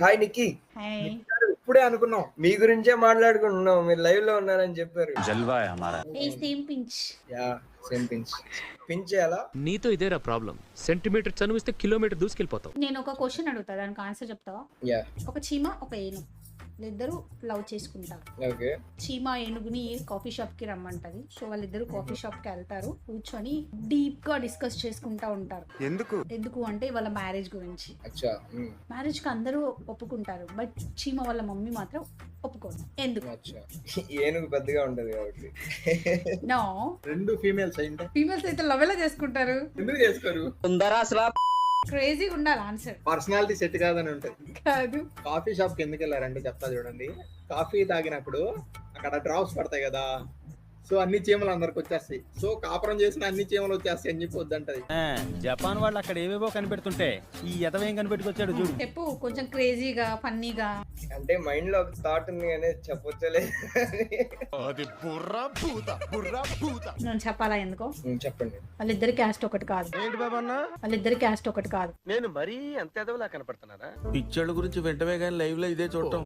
Hi Nikki. Hi. ఇప్పుడే అనుకున్నాం మీ గురించే మాట్లాడుకుంటున్నాం. మీరు లైవ్ లో ఉన్నారని చెప్పారు. జల్వా హై హమారా. ఏ same pinch. Yeah same pinch. Pinch చేయాలా? నీతో ఇదేరా ప్రాబ్లం. సెంటీమీటర్ చనువిస్తే కిలోమీటర్ దూసుకెళ్ళిపోతావు. నేను ఒక క్వశ్చన్ అడుగుతా, దానికి ఆన్సర్ చెప్తావా? యా ఒక చీమ ఒక ఏనుగు వాళ్ళిద్దరు లవ్ చేసుకుంటారు. ఓకే. చీమ ఏనుగుని కాఫీ షాప్ కి రమ్మంటది. సో వాళ్ళిద్దరు కాఫీ షాప్ కి వెళ్తారు. కూర్చొని డీప్ గా డిస్కస్ చేసుకుంటా ఉంటారు. ఎందుకు అంటే వాళ్ళ మ్యారేజ్ గురించి. అచ్చా. మ్యారేజ్ కి అందరూ ఒప్పుకుంటారు, బట్ చీమ వాళ్ళ మమ్మీ మాత్రం ఒప్పుకోదు. ఎందుకు? అచ్చా. ఏనుగు పెద్దగా ఉంటది కాబట్టి. నో, రెండు ఫీమేల్స్ అయింటే ఫీమేల్స్ అయితే లవ్ ఎలా చేసుకుంటారు? ఎందుకు చేసుకోరు? క్రేజీ ఉండాలి ఆన్సర్. పర్సనాలిటీ సెట్ కాదని ఉంటది. కాదు. కాఫీ షాప్ కి ఎందుకు వెళ్ళారంటే చెప్తా చూడండి. కాఫీ తాగినప్పుడు అక్కడ డ్రాప్స్ పడతాయి కదా, సో అన్ని చీమలు అందరికి వచ్చేస్తాయి. సో కాపురం చేసిన అన్ని చీమలు వచ్చేస్తాయి అని చెప్పి వద్దంటది. జపాన్ వాళ్ళు అక్కడ ఏవేవో కనిపెడుతుంటే ఈ ఎదవేం కనిపెట్టుకొచ్చాడు చూడు. చెప్పు కొంచెం క్రేజీగా ఫన్నీగా. అంటే మైండ్ లో ఒక థాట్ ఉంది అనేది చెప్పొచ్చలే. నేను చెప్పాలా ఎందుకో? చెప్పండి. వాళ్ళిద్దరి క్యాస్ట్ ఒకటి కాదు. ఏంటి బాబన్నా, వాళ్ళిద్దరి క్యాస్ట్ ఒకటి కాదు. నేను మరీ అంత ఎదవలా కనపడుతున్నారా? పిక్చర్ల గురించి వెంటనే కానీ లైవ్ లో ఇదే చూడటం